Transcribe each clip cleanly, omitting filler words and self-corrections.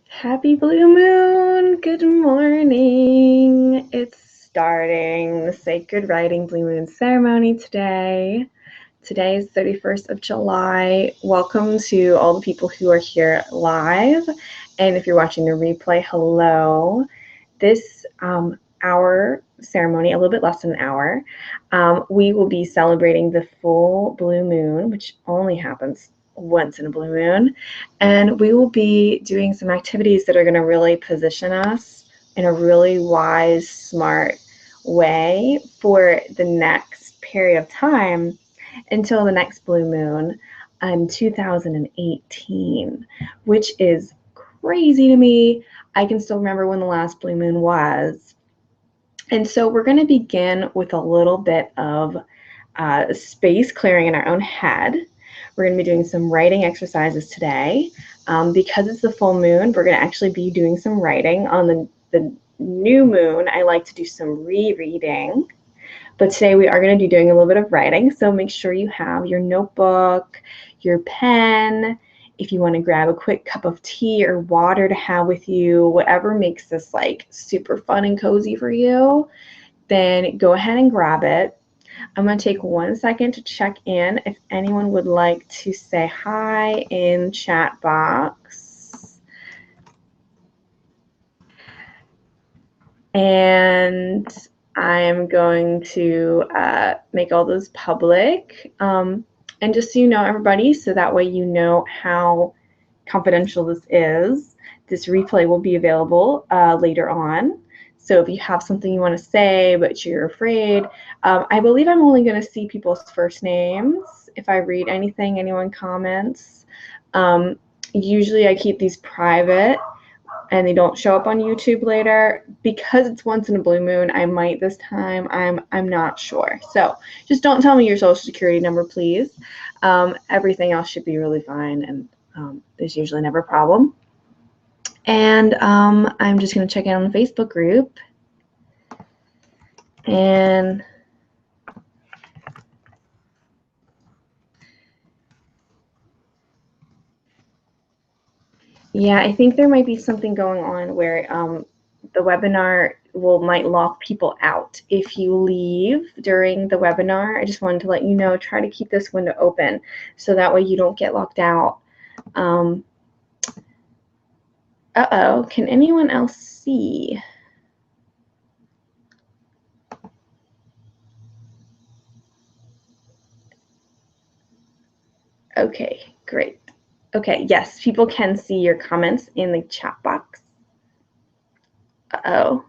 Happy blue moon! Good morning! It's starting the sacred writing blue moon ceremony today. Today is 31st of July. Welcome to all the people who are here live. And if you're watching the replay, hello. This hour ceremony, a little bit less than an hour, we will be celebrating the full blue moon, which only happens once in a blue moon, and we will be doing some activities that are going to really position us in a really wise, smart way for the next period of time until the next blue moon in 2018, which is crazy to me. I can still remember when the last blue moon was. And so we're going to begin with a little bit of space clearing in our own head. We're going to be doing some writing exercises today. Because it's the full moon, we're going to actually be doing some writing. On the new moon, I like to do some rereading. But today we are going to be doing a little bit of writing, so make sure you have your notebook, your pen. If you want to grab a quick cup of tea or water to have with you, whatever makes this like super fun and cozy for you, then go ahead and grab it. I'm going to take 1 second to check in if anyone would like to say hi in chat box. And I'm going to make all those public. And just so you know, everybody, so that way you know how confidential this is, this replay will be available later on. So if you have something you want to say but you're afraid, I believe I'm only going to see people's first names if I read anything anyone comments. Usually I keep these private and they don't show up on YouTube later. Because it's once in a blue moon, I might this time. I'm not sure. So just don't tell me your social security number, please. Everything else should be really fine, and there's usually never a problem. And I'm just going to check in on the Facebook group. And yeah, I think there might be something going on where the webinar might lock people out if you leave during the webinar. I just wanted to let you know, try to keep this window open so that way you don't get locked out. Uh-oh, can anyone else see? Okay, great. Okay, yes, people can see your comments in the chat box. Uh-oh.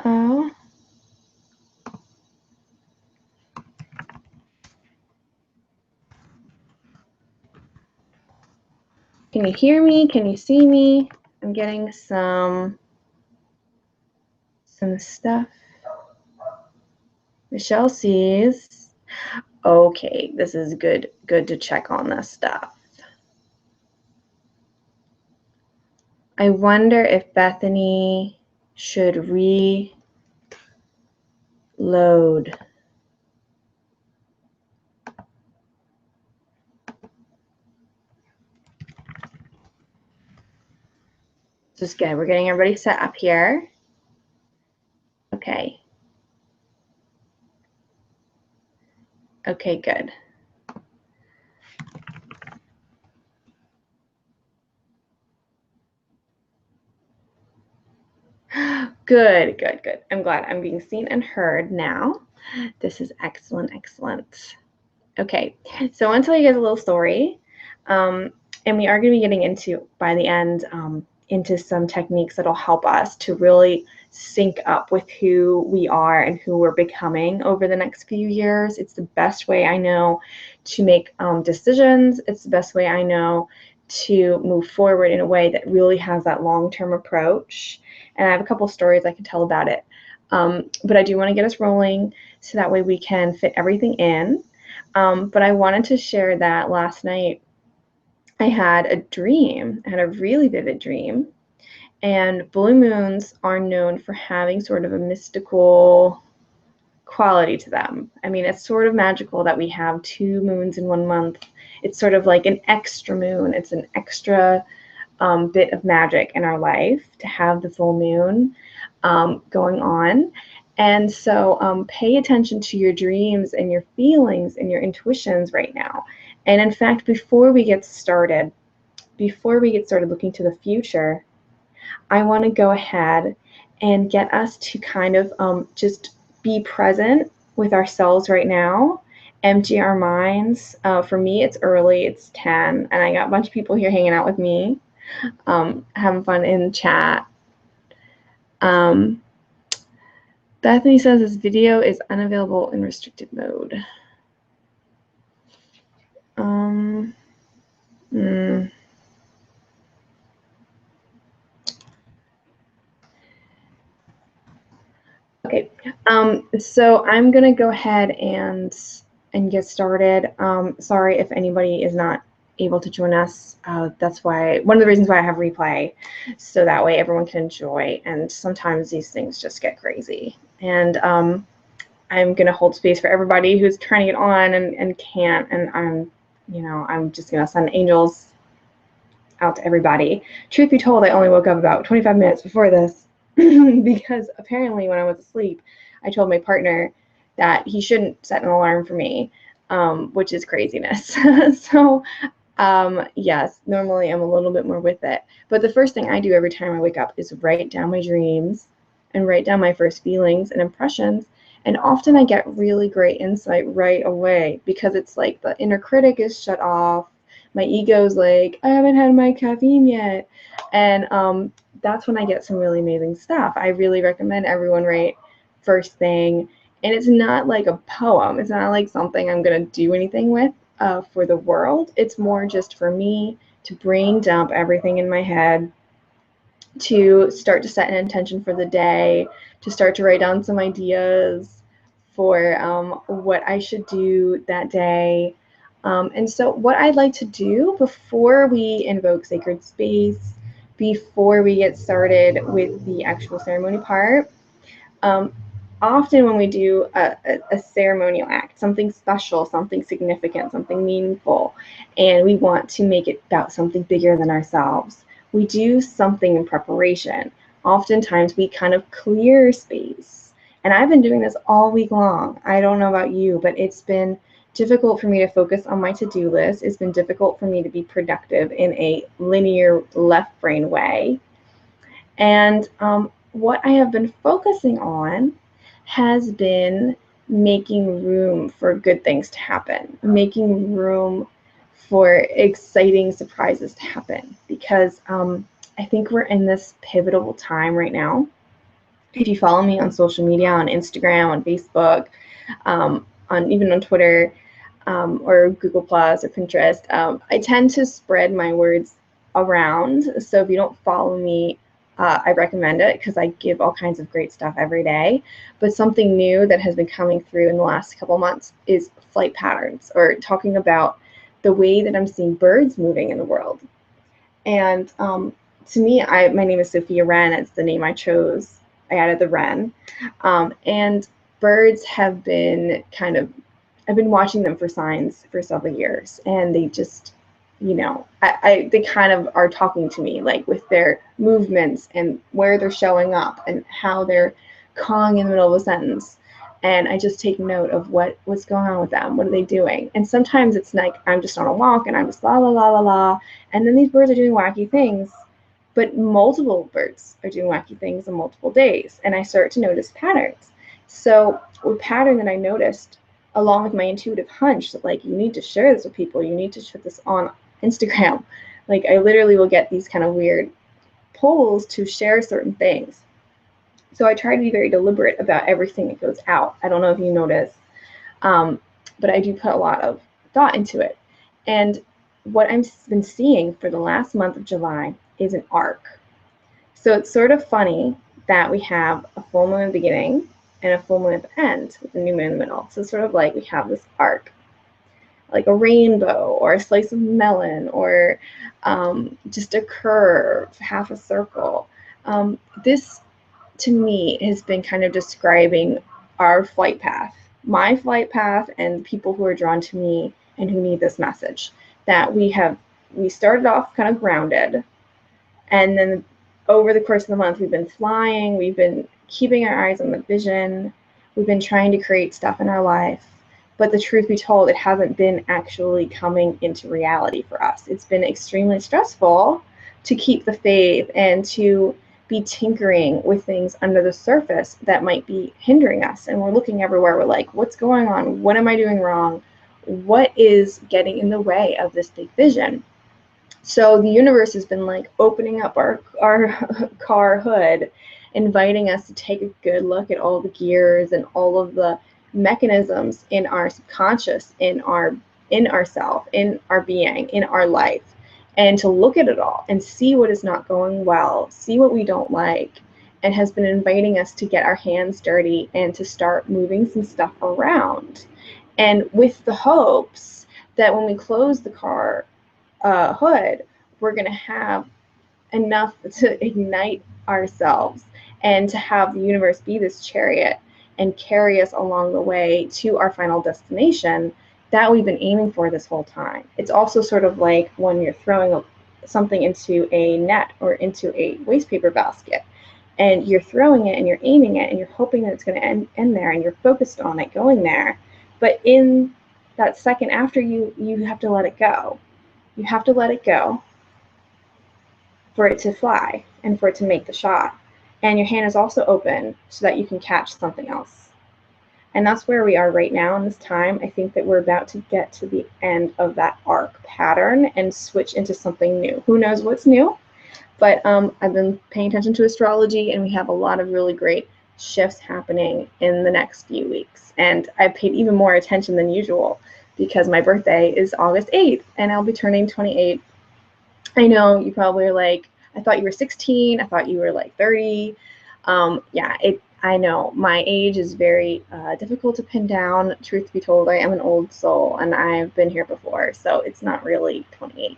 Oh. Can you hear me? Can you see me? I'm getting some stuff. Michelle sees. Okay, this is good to check on this stuff. I wonder if Bethany should reload. This is good. We're getting everybody set up here. Okay. Okay, good. Good, good, good. I'm glad I'm being seen and heard now. This is excellent, excellent. Okay, so I want to tell you guys a little story. And we are going to be getting into, by the end, into some techniques that'll help us to really sync up with who we are and who we're becoming over the next few years. It's the best way I know to make decisions. It's the best way I know to move forward in a way that really has that long-term approach. And I have a couple stories I can tell about it. But I do want to get us rolling so that way we can fit everything in. But I wanted to share that last night I had a dream. I had a really vivid dream. And blue moons are known for having sort of a mystical quality to them. I mean, it's sort of magical that we have 2 moons in 1 month. It's sort of like an extra moon. It's an extra bit of magic in our life to have the full moon going on. And so pay attention to your dreams and your feelings and your intuitions right now. And in fact, before we get started looking to the future, I want to go ahead and get us to kind of just be present with ourselves right now, empty our minds. For me, it's early, it's 10, and I got a bunch of people here hanging out with me, having fun in chat. Bethany says this video is unavailable in restricted mode. Okay, so I'm gonna go ahead and get started. Sorry if anybody is not able to join us. That's why, one of the reasons why I have replay, so that way everyone can enjoy. And sometimes these things just get crazy. And I'm gonna hold space for everybody who's trying to get on and can't. And I'm just gonna send angels out to everybody. Truth be told, I only woke up about 25 minutes before this because apparently when I was asleep, I told my partner that he shouldn't set an alarm for me, which is craziness. So yes, normally I'm a little bit more with it. But the first thing I do every time I wake up is write down my dreams and write down my first feelings and impressions. And often I get really great insight right away because it's like the inner critic is shut off. My ego's like, I haven't had my caffeine yet. And that's when I get some really amazing stuff. I really recommend everyone write first thing. And it's not like a poem. It's not like something I'm going to do anything with for the world. It's more just for me to brain dump everything in my head, to start to set an intention for the day, to start to write down some ideas for what I should do that day. And so what I'd like to do before we invoke sacred space, before we get started with the actual ceremony part, often when we do a ceremonial act, something special, something significant, something meaningful, and we want to make it about something bigger than ourselves, we do something in preparation. Oftentimes we kind of clear space. And I've been doing this all week long. I don't know about you, but it's been difficult for me to focus on my to-do list. It's been difficult for me to be productive in a linear left brain way. And what I have been focusing on has been making room for good things to happen, making room for exciting surprises to happen, because I think we're in this pivotal time right now. If you follow me on social media, on Instagram, on Facebook, even on Twitter, or Google Plus or Pinterest, I tend to spread my words around. So if you don't follow me, I recommend it because I give all kinds of great stuff every day. But something new that has been coming through in the last couple months is flight patterns, or talking about the way that I'm seeing birds moving in the world. And to me, my name is Sofia Wren. It's the name I chose. I added the Wren. And birds have been I've been watching them for signs for several years, and they just, they kind of are talking to me, like with their movements and where they're showing up and how they're cawing in the middle of a sentence. And I just take note of what's going on with them. What are they doing? And sometimes it's like I'm just on a walk and I'm just la la la la la, and then these birds are doing wacky things, but multiple birds are doing wacky things on multiple days, and I start to notice patterns. So a pattern that I noticed, along with my intuitive hunch that, like, you need to share this with people, you need to put this on Instagram. Like, I literally will get these kind of weird polls to share certain things. So I try to be very deliberate about everything that goes out. I don't know if you notice, but I do put a lot of thought into it. And what I've been seeing for the last month of July is an arc. So it's sort of funny that we have a full moon at the beginning and a full moon at the end with a new moon in the middle. So it's sort of like we have this arc, like a rainbow or a slice of melon, or just a curve, half a circle. This, to me, has been kind of describing our flight path, my flight path, and people who are drawn to me and who need this message. That we started off kind of grounded, and then over the course of the month, we've been flying, we've been keeping our eyes on the vision, we've been trying to create stuff in our life. But the truth be told, it hasn't been actually coming into reality for us. It's been extremely stressful to keep the faith and to be tinkering with things under the surface that might be hindering us. And we're looking everywhere. We're like, what's going on? What am I doing wrong? What is getting in the way of this big vision? So the universe has been like opening up our car hood, inviting us to take a good look at all the gears and all of the mechanisms in our subconscious, in ourself, in our being, in our life, and to look at it all and see what is not going well, see what we don't like, and has been inviting us to get our hands dirty and to start moving some stuff around. And with the hopes that when we close the car hood, we're going to have enough to ignite ourselves and to have the universe be this chariot and carry us along the way to our final destination that we've been aiming for this whole time. It's also sort of like when you're throwing something into a net or into a waste paper basket, and you're throwing it and you're aiming it and you're hoping that it's going to end there and you're focused on it going there. But in that second after, you have to let it go. You have to let it go for it to fly and for it to make the shot. And your hand is also open so that you can catch something else. And that's where we are right now in this time. I think that we're about to get to the end of that arc pattern and switch into something new. Who knows what's new? But I've been paying attention to astrology, and we have a lot of really great shifts happening in the next few weeks. And I've paid even more attention than usual because my birthday is August 8th, and I'll be turning 28. I know you probably are like, I thought you were 16. I thought you were like 30. I know my age is very difficult to pin down. Truth be told, I am an old soul, and I've been here before, so it's not really 28,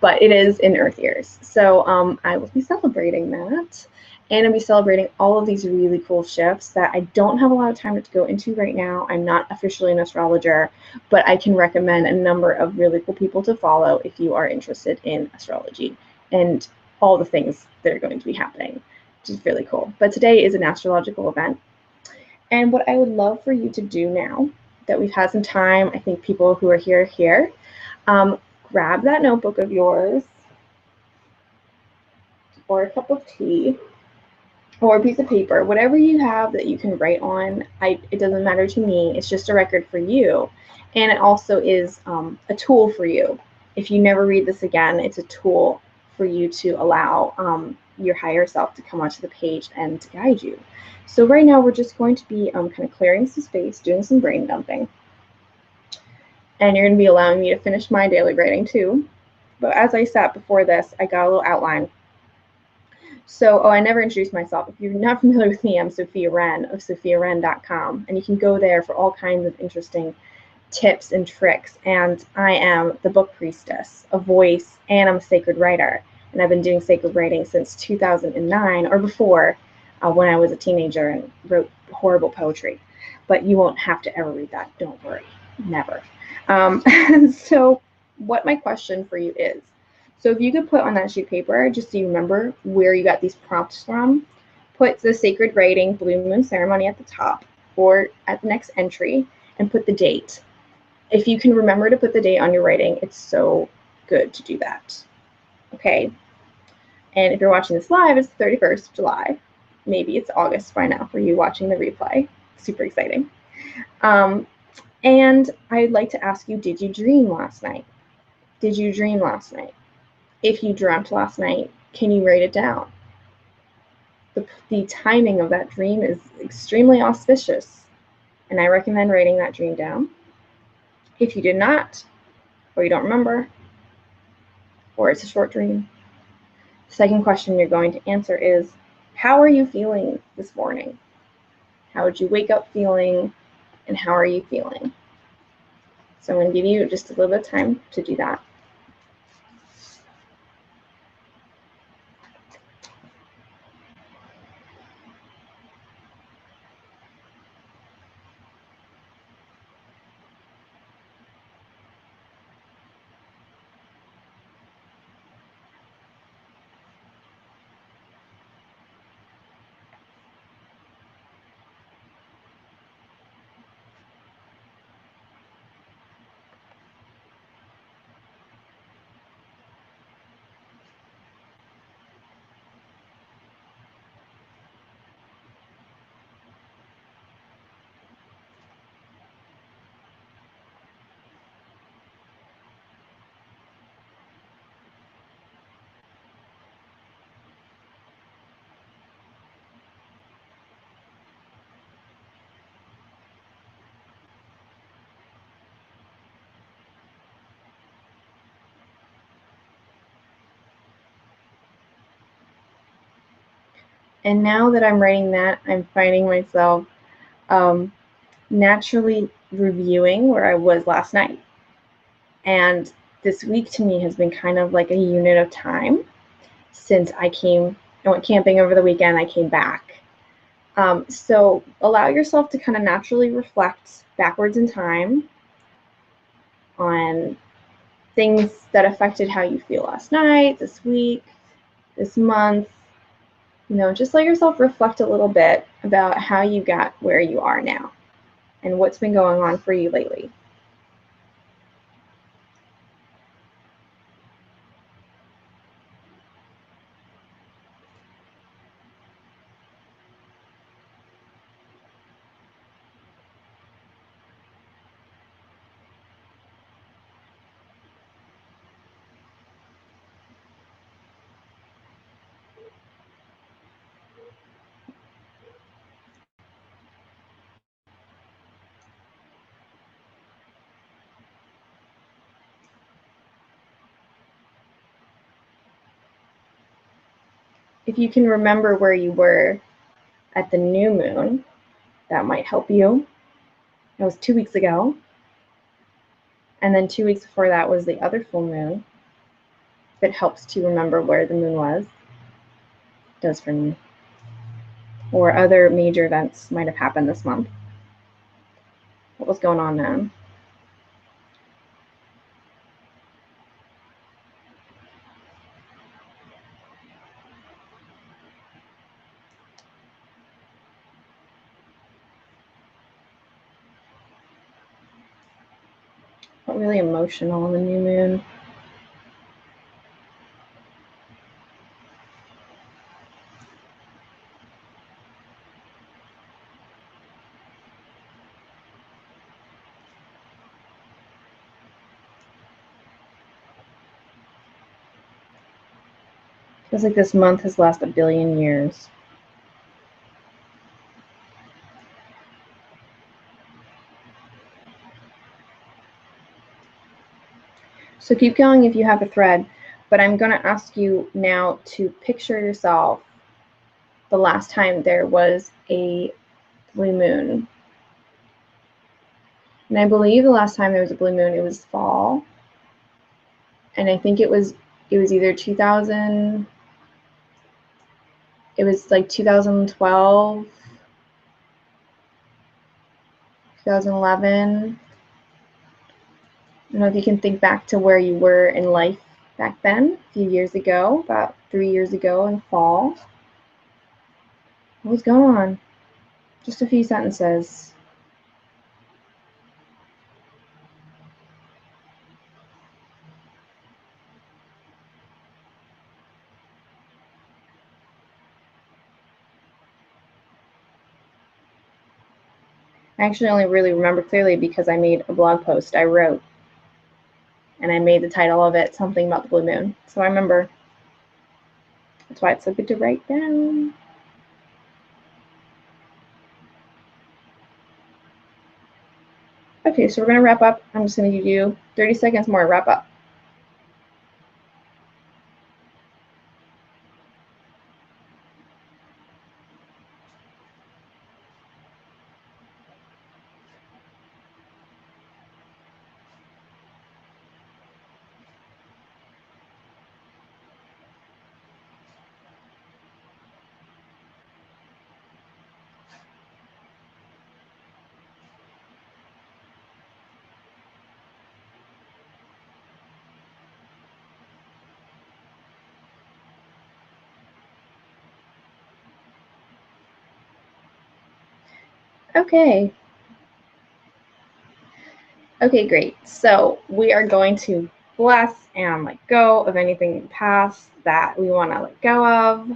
but it is in Earth years. So I will be celebrating that, and I'll be celebrating all of these really cool shifts that I don't have a lot of time to go into right now. I'm not officially an astrologer, but I can recommend a number of really cool people to follow if you are interested in astrology and all the things that are going to be happening, which is really cool. But today is an astrological event. And what I would love for you to do now that we've had some time, I think people who are here, grab that notebook of yours or a cup of tea or a piece of paper, whatever you have that you can write on. It doesn't matter to me. It's just a record for you. And it also is a tool for you. If you never read this again, it's a tool for you to allow your higher self to come onto the page and to guide you. So right now we're just going to be kind of clearing some space, doing some brain dumping. And you're going to be allowing me to finish my daily writing too. But as I sat before this, I got a little outline. So, I never introduced myself. If you're not familiar with me, I'm Sofia Wren of sofiawren.com. And you can go there for all kinds of interesting tips and tricks. And I am the book priestess, a voice, and I'm a sacred writer. And I've been doing sacred writing since 2009 or before, when I was a teenager and wrote horrible poetry. But you won't have to ever read that. Don't worry. Never. So what my question for you is, so if you could put on that sheet of paper, just so you remember where you got these prompts from, put the sacred writing Blue Moon Ceremony at the top or at the next entry and put the date. If you can remember to put the date on your writing, it's so good to do that. Okay. And if you're watching this live, it's the 31st of July. Maybe it's August by now for you watching the replay. Super exciting. And I'd like to ask you, did you dream last night? Did you dream last night? If you dreamt last night, can you write it down? The timing of that dream is extremely auspicious, and I recommend writing that dream down. If you did not, or you don't remember, or it's a short dream, the second question you're going to answer is, how are you feeling this morning? How did you wake up feeling, and how are you feeling? So I'm going to give you just a little bit of time to do that. And now that I'm writing that, I'm finding myself naturally reviewing where I was last night. And this week to me has been kind of like a unit of time since I went camping over the weekend. I came back. So allow yourself to kind of naturally reflect backwards in time on things that affected how you feel last night, this week, this month. Just let yourself reflect a little bit about how you got where you are now and what's been going on for you lately. If you can remember where you were at the new moon, that might help you. That was 2 weeks ago. And then 2 weeks before that was the other full moon. If it helps to remember where the moon was, it does for me. Or other major events might have happened this month. What was going on then? Felt really emotional on the new moon. Feels like this month has lasted 1 billion years. So keep going if you have a thread, but I'm going to ask you now to picture yourself the last time there was a blue moon. And I believe the last time there was a blue moon, it was fall. And I think it was either 2000, it was like 2012, 2011. I don't know if you can think back to where you were in life back then, a few years ago, about 3 years ago in fall. What was going on? Just a few sentences. I actually only really remember clearly because I made a blog post I wrote, and I made the title of it something about the blue moon. So I remember. That's why it's so good to write down. Okay, so we're going to wrap up. I'm just going to give you 30 seconds more to wrap up. Okay. Okay, great. So we are going to bless and let go of anything past that we want to let go of.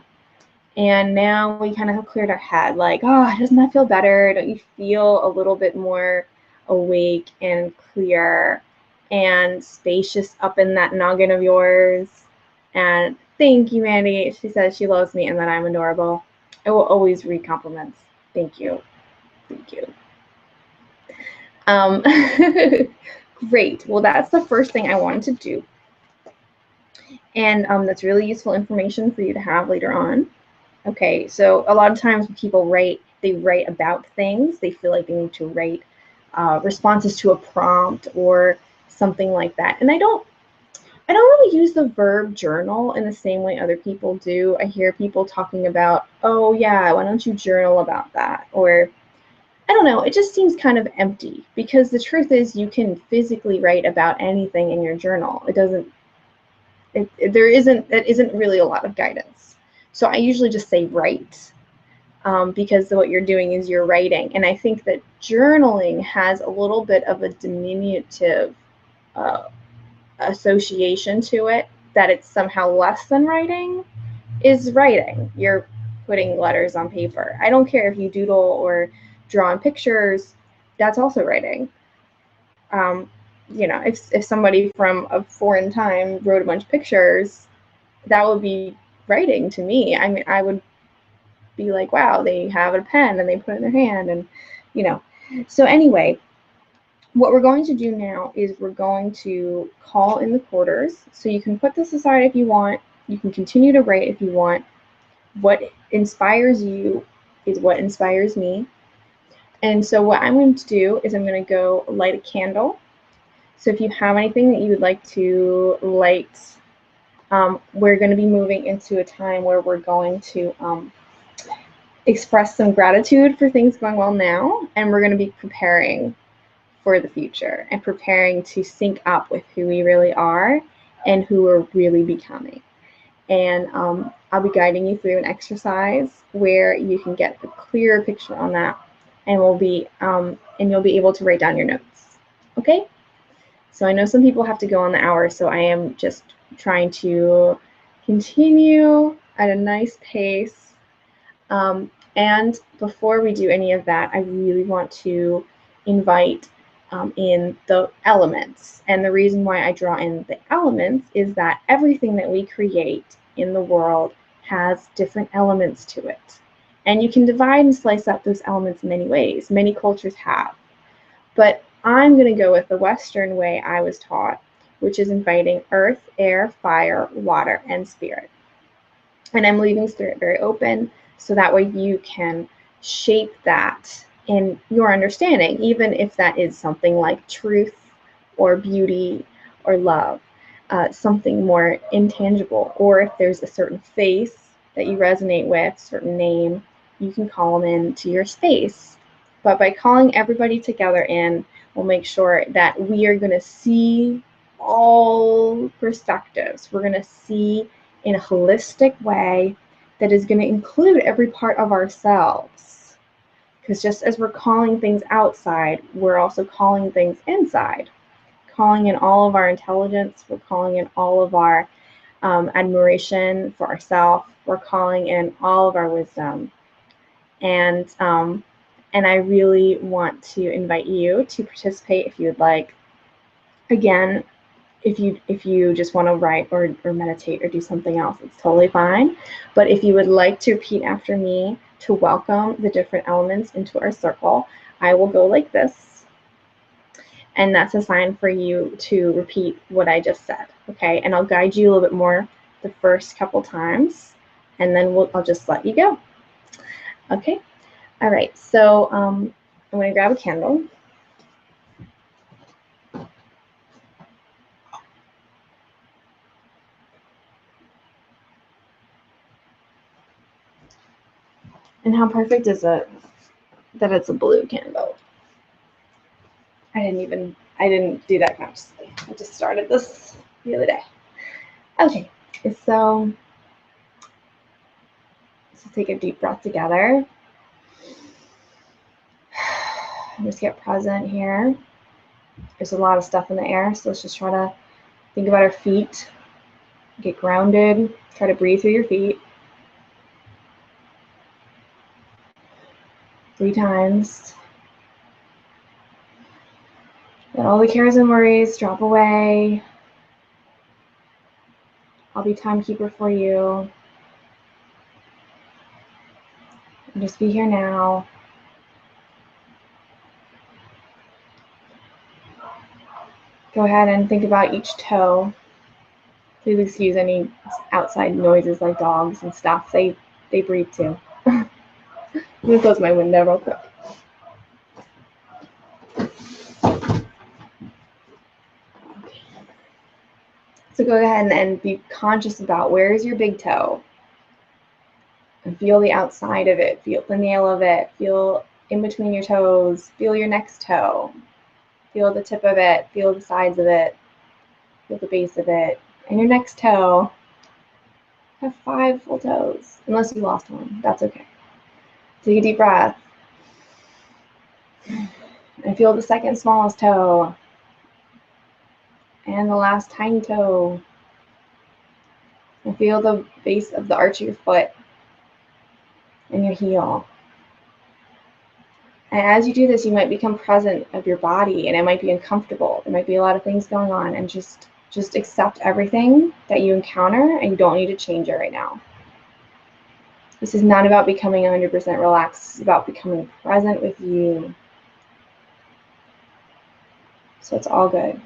And now we kind of have cleared our head, like, oh, doesn't that feel better? Don't you feel a little bit more awake and clear and spacious up in that noggin of yours? And thank you, Mandy. She says she loves me and that I'm adorable. I will always read compliments. Thank you. Thank you. Great. Well, that's the first thing I wanted to do. And that's really useful information for you to have later on. Okay, so a lot of times when people write, they write about things. They feel like they need to write responses to a prompt or something like that. And I don't really use the verb journal in the same way other people do. I hear people talking about, oh yeah, why don't you journal about that? Or I don't know, it just seems kind of empty, because the truth is you can physically write about anything in your journal. It doesn't, it isn't really a lot of guidance. So I usually just say write, because what you're doing is you're writing. And I think that journaling has a little bit of a diminutive uh, association to it, that it's somehow less than writing. Is writing. You're putting letters on paper. I don't care if you doodle or draw on pictures, that's also writing. You know, if somebody from a foreign time wrote a bunch of pictures, that would be writing to me. I mean, I would be like, wow, they have a pen and they put it in their hand, and you know. So anyway, what we're going to do now is we're going to call in the quarters. So you can put this aside if you want. You can continue to write if you want. What inspires you is what inspires me. And so what I'm going to do is I'm going to go light a candle. So if you have anything that you would like to light, we're going to be moving into a time where we're going to express some gratitude for things going well now, and we're going to be preparing for the future and preparing to sync up with who we really are and who we're really becoming. And I'll be guiding you through an exercise where you can get a clearer picture on that, and you'll be able to write down your notes. Okay? So I know some people have to go on the hour, so I am just trying to continue at a nice pace. And before we do any of that, I really want to invite in the elements. And the reason why I draw in the elements is that everything that we create in the world has different elements to it. And you can divide and slice up those elements in many ways. Many cultures have. But I'm going to go with the Western way I was taught, which is inviting earth, air, fire, water, and spirit. And I'm leaving spirit very open, so that way you can shape that in your understanding, even if that is something like truth or beauty or love, something more intangible. Or if there's a certain face that you resonate with, certain name, you can call them into your space. But by calling everybody together in, we'll make sure that we are going to see all perspectives. We're going to see in a holistic way that is going to include every part of ourselves. Because just as we're calling things outside, we're also calling things inside. Calling in all of our intelligence, we're calling in all of our admiration for ourselves, we're calling in all of our wisdom. And I really want to invite you to participate if you would like. Again, if you just want to write or meditate or do something else, it's totally fine. But if you would like to repeat after me to welcome the different elements into our circle, I will go like this. And that's a sign for you to repeat what I just said, okay? And I'll guide you a little bit more the first couple times, and then I'll just let you go. Okay? All right, so I'm going to grab a candle. And how perfect is it that it's a blue candle? I didn't do that consciously. I just started this the other day. Okay, so let's take a deep breath together. Just get present here. There's a lot of stuff in the air, so let's just try to think about our feet. Get grounded. Try to breathe through your feet. 3 times. Let all the cares and worries drop away. I'll be timekeeper for you. And just be here now. Go ahead and think about each toe. Please excuse any outside noises like dogs and stuff. They They breathe too. I'm going to close my window real quick. So go ahead and be conscious about where is your big toe. And feel the outside of it. Feel the nail of it. Feel in between your toes. Feel your next toe. Feel the tip of it. Feel the sides of it. Feel the base of it. And your next toe, have 5 full toes. Unless you lost one. That's okay. Take a deep breath. And feel the second smallest toe. And the last tiny toe. And feel the base of the arch of your foot and your heel. And as you do this, you might become present of your body, and it might be uncomfortable. There might be a lot of things going on, and just accept everything that you encounter, and you don't need to change it right now. This is not about becoming 100% relaxed. It's about becoming present with you. So it's all good.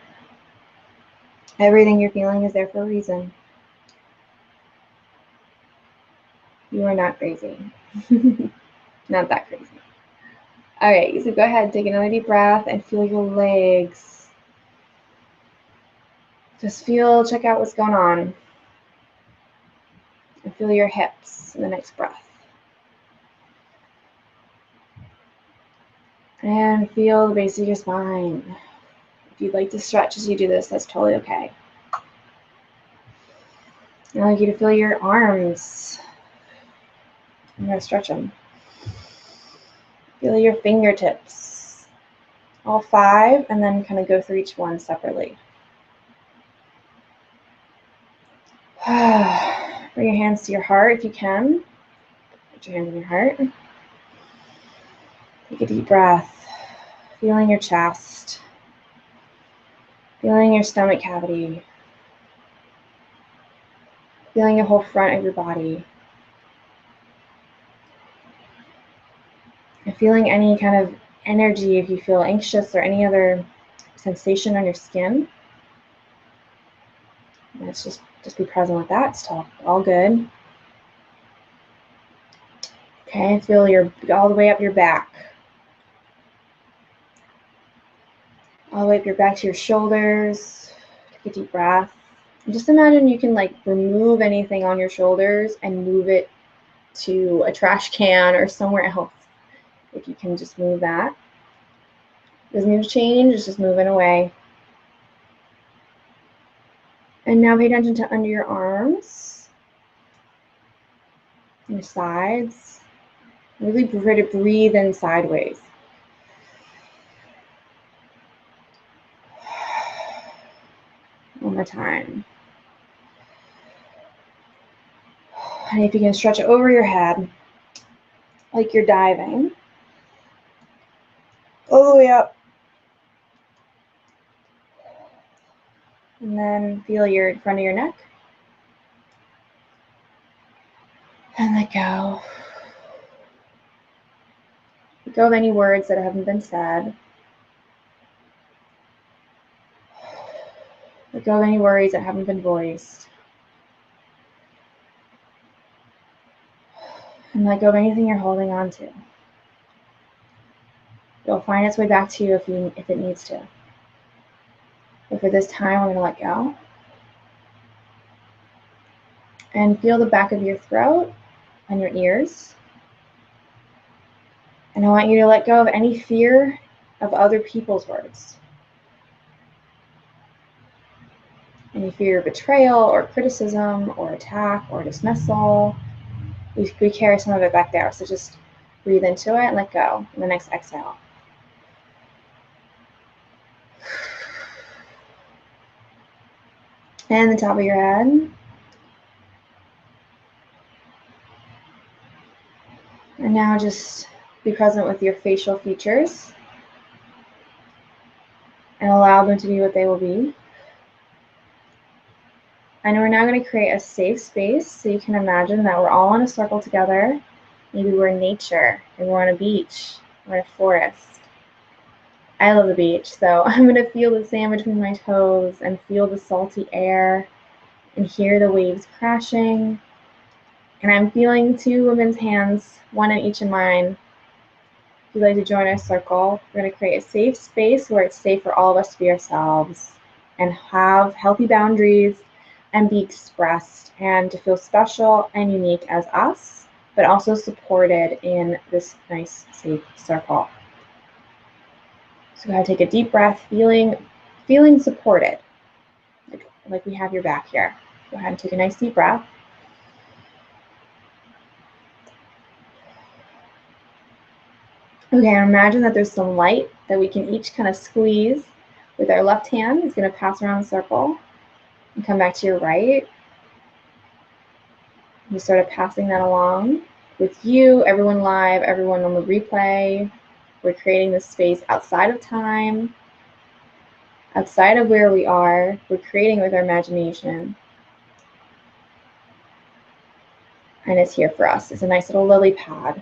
Everything you're feeling is there for a reason. You are not crazy. Not that crazy. All right, so go ahead, take another deep breath and feel your legs. Just check out what's going on. And feel your hips in the next breath. And feel the base of your spine. If you'd like to stretch as you do this, that's totally okay. I'd like you to feel your arms. I'm going to stretch them. Feel your fingertips. All 5, and then kind of go through each one separately. Bring your hands to your heart if you can. Put your hand in your heart. Take a deep breath. Feeling your chest. Feeling your stomach cavity. Feeling the whole front of your body. And feeling any kind of energy if you feel anxious or any other sensation on your skin. Let's just be present with that. It's all good. Okay, feel all the way up your back. All the way up your back to your shoulders. Take a deep breath. And just imagine you can remove anything on your shoulders and move it to a trash can or somewhere else. If you can just move that. Doesn't need to change, it's just moving away. And now pay attention to under your arms, your sides. Really try to breathe in sideways. One more time. And if you can stretch it over your head, like you're diving, all the way up. And then feel your front of your neck. And let go. Let go of any words that haven't been said. Let go of any worries that haven't been voiced. And let go of anything you're holding on to. It'll find its way back to you if it needs to. But for this time, we're going to let go. And feel the back of your throat and your ears. And I want you to let go of any fear of other people's words. Any fear of betrayal or criticism or attack or dismissal. We carry some of it back there. So just breathe into it and let go in the next exhale. And the top of your head. And now just be present with your facial features and allow them to be what they will be. And we're now going to create a safe space, so you can imagine that we're all in a circle together. Maybe we're in nature, and we're on a beach, or a forest. I love the beach, so I'm going to feel the sand between my toes and feel the salty air and hear the waves crashing And I'm feeling two women's hands, one in each of mine. If you'd like to join our circle, we're going to create a safe space where it's safe for all of us to be ourselves and have healthy boundaries and be expressed and to feel special and unique as us, but also supported in this nice, safe circle. So go ahead, take a deep breath, feeling supported, like we have your back here. Go ahead and take a nice deep breath. Okay, imagine that there's some light that we can each kind of squeeze with our left hand. It's going to pass around the circle and come back to your right. You sort of passing that along with you, everyone live, everyone on the replay. We're creating this space outside of time, outside of where we are. We're creating with our imagination. And it's here for us. It's a nice little lily pad.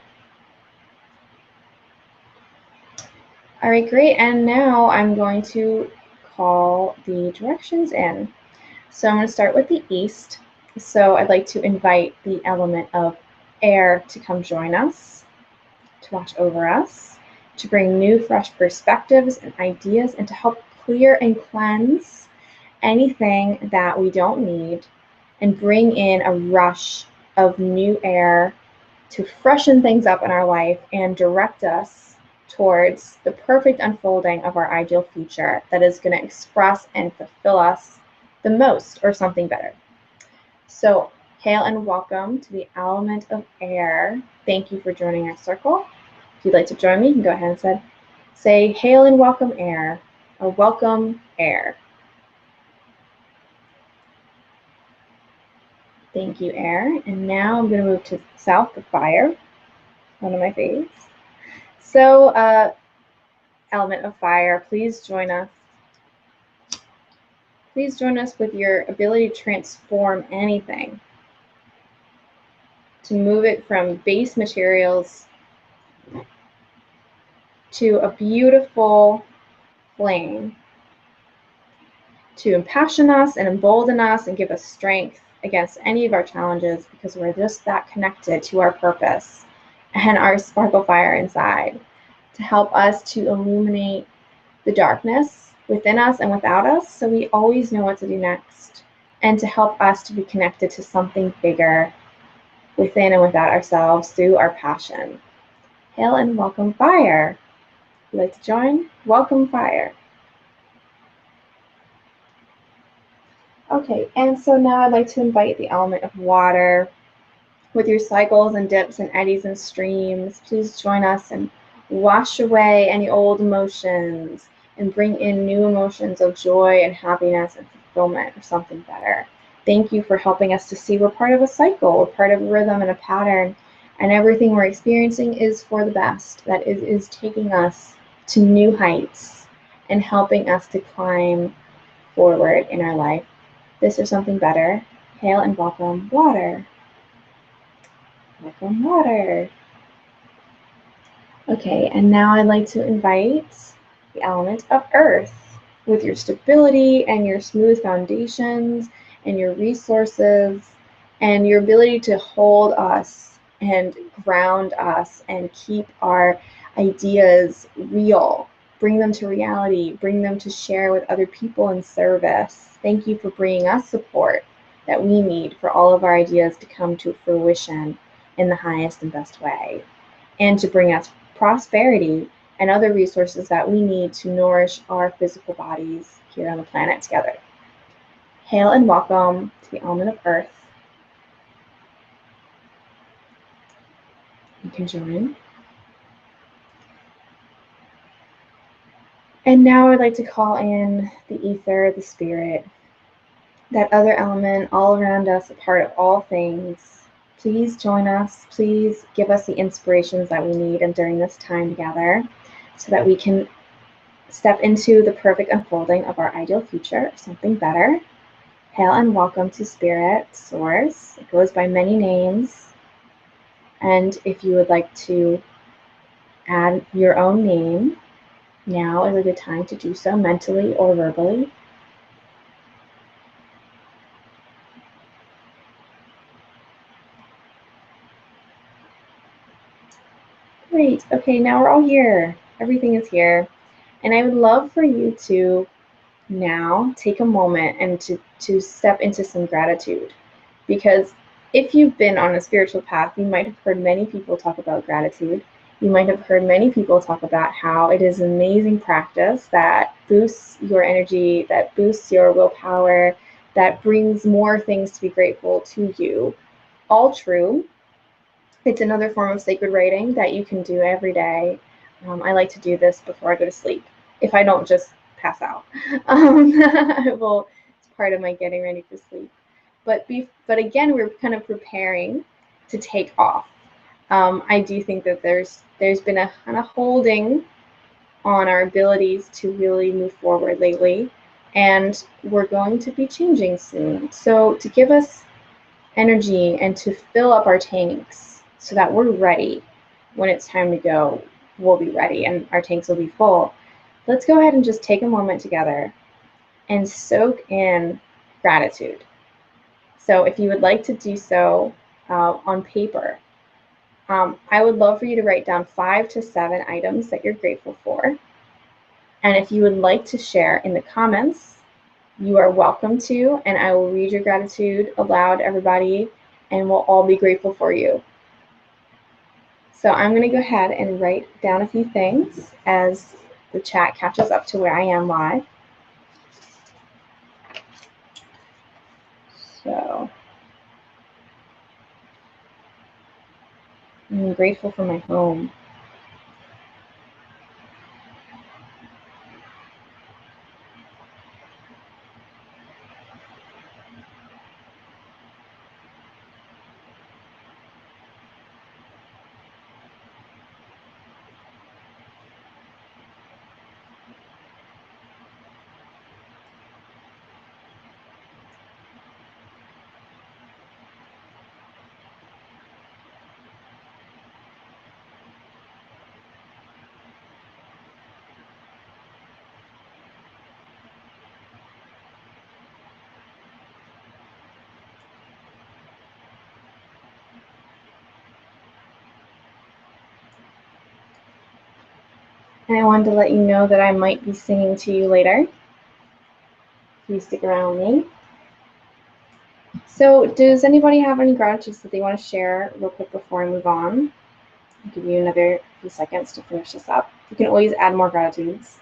All right, great. And now I'm going to call the directions in. So I'm going to start with the east. So I'd like to invite the element of air to come join us, to watch over us, to bring new, fresh perspectives and ideas, and to help clear and cleanse anything that we don't need, and bring in a rush of new air to freshen things up in our life and direct us towards the perfect unfolding of our ideal future that is going to express and fulfill us the most, or something better. So hail and welcome to the element of air. Thank you for joining our circle. If you'd like to join me, you can go ahead and say hail and welcome air, or welcome air. Thank you, air. And now I'm going to move to south, the fire, one of my faves. So element of fire, please join us. Please join us with your ability to transform anything, to move it from base materials to a beautiful flame, to impassion us and embolden us and give us strength against any of our challenges, because we're just that connected to our purpose and our sparkle fire inside, to help us to illuminate the darkness within us and without us, so we always know what to do next, and to help us to be connected to something bigger within and without ourselves through our passion. Hail and welcome fire. If you'd like to join, welcome fire. Okay, and so now I'd like to invite the element of water. With your cycles and dips and eddies and streams, please join us and wash away any old emotions and bring in new emotions of joy and happiness and fulfillment, or something better. Thank you for helping us to see we're part of a cycle, we're part of a rhythm and a pattern, and everything we're experiencing is for the best. That is taking us to new heights and helping us to climb forward in our life. This is something better. Hail and welcome water. Welcome water. Okay, and now I'd like to invite the element of earth. With your stability and your smooth foundations and your resources and your ability to hold us and ground us and keep our ideas real, bring them to reality, bring them to share with other people in service. Thank you for bringing us support that we need for all of our ideas to come to fruition in the highest and best way, and to bring us prosperity and other resources that we need to nourish our physical bodies here on the planet together. Hail and welcome to the element of earth. You can join. And now I'd like to call in the ether, the spirit, that other element all around us, a part of all things. Please join us. Please give us the inspirations that we need and during this time together, so that we can step into the perfect unfolding of our ideal future, something better. Hail and welcome to Spirit, Source. It goes by many names. And if you would like to add your own name, now is a good time to do so, mentally or verbally. And okay, now we're all here. Everything is here. And I would love for you to now take a moment and to step into some gratitude. Because if you've been on a spiritual path, you might have heard many people talk about gratitude. You might have heard many people talk about how it is an amazing practice that boosts your energy, that boosts your willpower, that brings more things to be grateful to you. All true. It's another form of sacred writing that you can do every day. I like to do this before I go to sleep. If I don't just pass out, it's part of my getting ready for sleep. But again, we're kind of preparing to take off. I do think that there's been a kind of holding on our abilities to really move forward lately, and we're going to be changing soon. So to give us energy and to fill up our tanks so that we're ready when it's time to go, we'll be ready and our tanks will be full. Let's go ahead and just take a moment together and soak in gratitude. So if you would like to do so on paper, I would love for you to write down 5 to 7 items that you're grateful for. And if you would like to share in the comments, you are welcome to, and I will read your gratitude aloud, everybody, and we'll all be grateful for you. So I'm going to go ahead and write down a few things as the chat catches up to where I am live. So I'm grateful for my home. And I wanted to let you know that I might be singing to you later. Please stick around with me. So does anybody have any gratitudes that they want to share real quick before I move on? I'll give you another few seconds to finish this up. You can always add more gratitudes.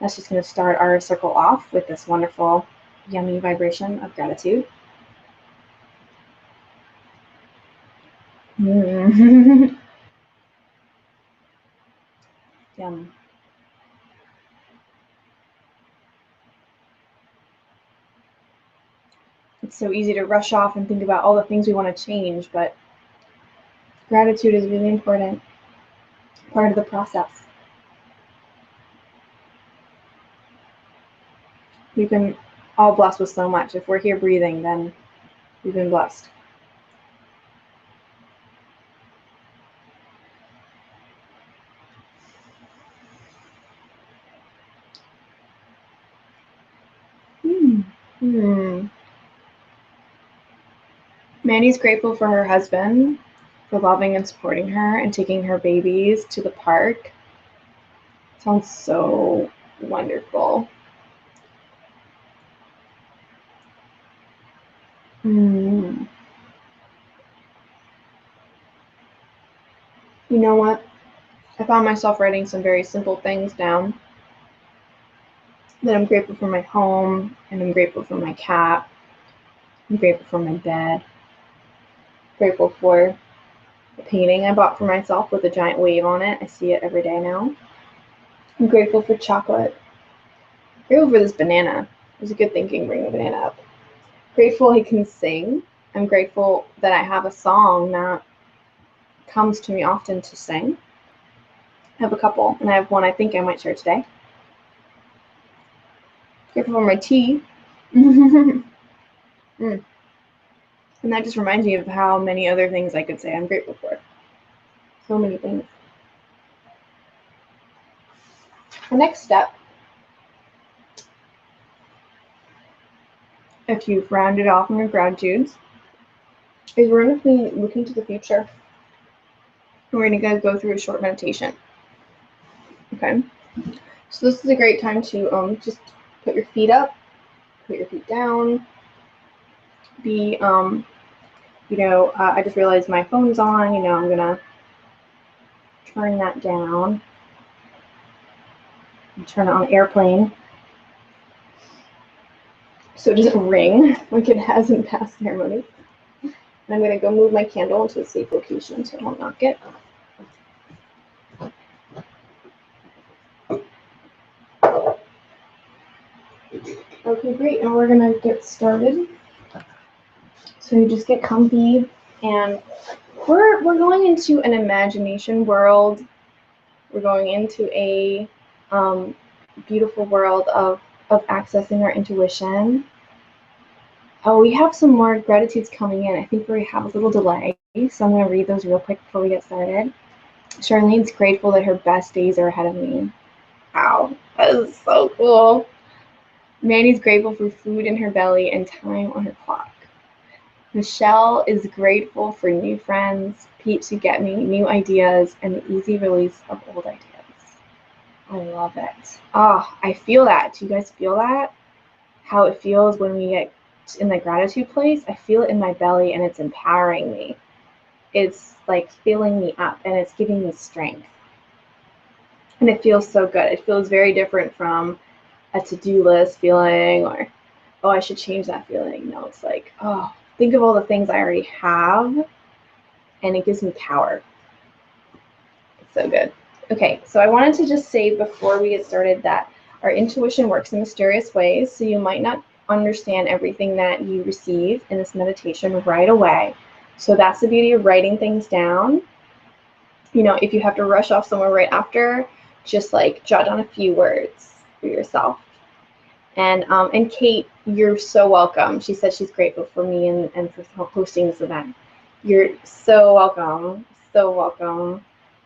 That's just going to start our circle off with this wonderful, yummy vibration of gratitude. Yum. It's so easy to rush off and think about all the things we want to change, but gratitude is really important, part of the process. We've been all blessed with so much. If we're here breathing, then we've been blessed. Mandy's grateful for her husband, for loving and supporting her and taking her babies to the park. Sounds so wonderful. You know what? I found myself writing some very simple things down. That I'm grateful for my home, and I'm grateful for my cat. I'm grateful for my bed. Grateful for the painting I bought for myself with a giant wave on it. I see it every day now. I'm grateful for chocolate. Grateful for this banana. It was a good thinking bringing a banana up. Grateful I can sing. I'm grateful that I have a song that comes to me often to sing. I have a couple, and I have one I think I might share today. Grateful for my tea. And that just reminds me of how many other things I could say I'm grateful for. So many things. The next step, if you've rounded off on your gratitudes, is we're going to be looking to the future. and we're going to go through a short meditation. Okay, so this is a great time to just put your feet up, put your feet down, be, I just realized my phone's on, I'm going to turn that down and turn it on airplane so it doesn't ring like it has in past ceremonies. And I'm going to go move my candle into a safe location so I won't knock it. Okay, great, and we're going to get started. So you just get comfy, and we're going into an imagination world. We're going into a beautiful world of accessing our intuition. Oh, we have some more gratitudes coming in. I think we have a little delay, so I'm going to read those real quick before we get started. Charlene's grateful that her best days are ahead of me. Wow, that is so cool. Mandy's grateful for food in her belly and time on her clock. Michelle is grateful for new friends, Pete to get me new ideas, and the easy release of old ideas. I love it. Oh, I feel that. Do you guys feel that? How it feels when we get in the gratitude place? I feel it in my belly, and it's empowering me. It's like filling me up, and it's giving me strength. And it feels so good. It feels very different from a to-do list feeling or, oh, I should change that feeling. No, it's like, oh, think of all the things I already have, and it gives me power. It's so good. Okay, so I wanted to just say before we get started that our intuition works in mysterious ways, so you might not understand everything that you receive in this meditation right away. So that's the beauty of writing things down. If you have to rush off somewhere right after, just like jot down a few words for yourself. And Kate, you're so welcome. She said she's grateful for me and for hosting this event. You're so welcome. So welcome.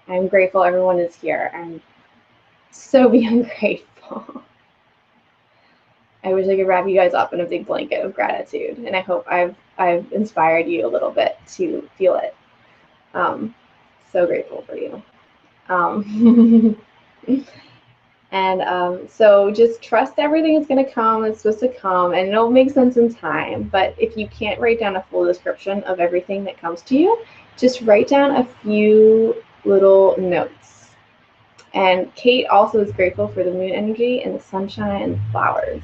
I'm grateful everyone is here. I'm so beyond grateful. I wish I could wrap you guys up in a big blanket of gratitude, and I hope I've inspired you a little bit to feel it. So grateful for you. And so just trust everything is going to come. It's supposed to come, and it'll make sense in time. But if you can't write down a full description of everything that comes to you, just write down a few little notes. And Kate also is grateful for the moon energy and the sunshine and the flowers.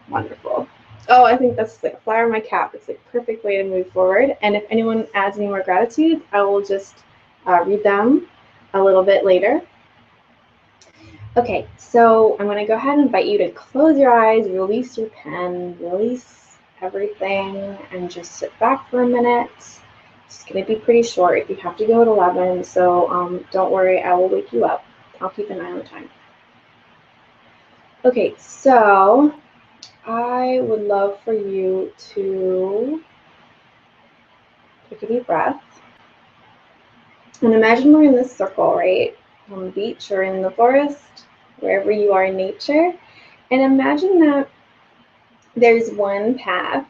Wonderful. Oh, I think that's like a flower in my cap. It's like a perfect way to move forward. And if anyone adds any more gratitude, I will just read them a little bit later. Okay, so I'm going to go ahead and invite you to close your eyes, release your pen, release everything, and just sit back for a minute. It's going to be pretty short. If you have to go at 11, so don't worry, I will wake you up. I'll keep an eye on the time. Okay, so I would love for you to take a deep breath. And imagine we're in this circle, right? On the beach or in the forest, wherever you are in nature. And imagine that there's one path,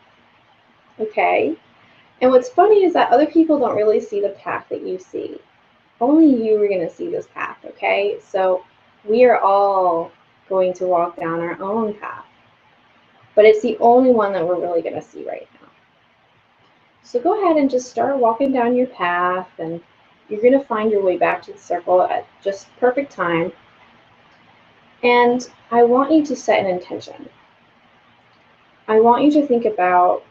okay? And what's funny is that other people don't really see the path that you see. Only you are going to see this path, okay? So we are all going to walk down our own path. But it's the only one that we're really going to see right now. So go ahead and just start walking down your path, and you're going to find your way back to the circle at just perfect time. And I want you to set an intention. I want you to think about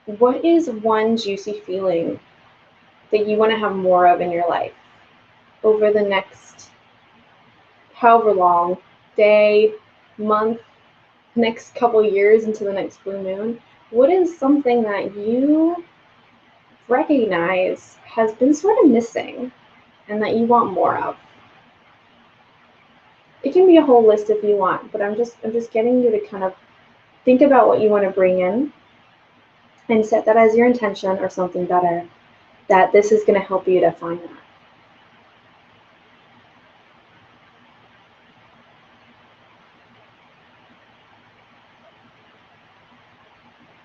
what is one juicy feeling that you want to have more of in your life over the next however long, day, month, next couple years into the next blue moon. What is something that you recognize has been sort of missing and that you want more of? It can be a whole list if you want, but I'm just getting you to kind of think about what you want to bring in and set that as your intention or something better, that this is going to help you to find that.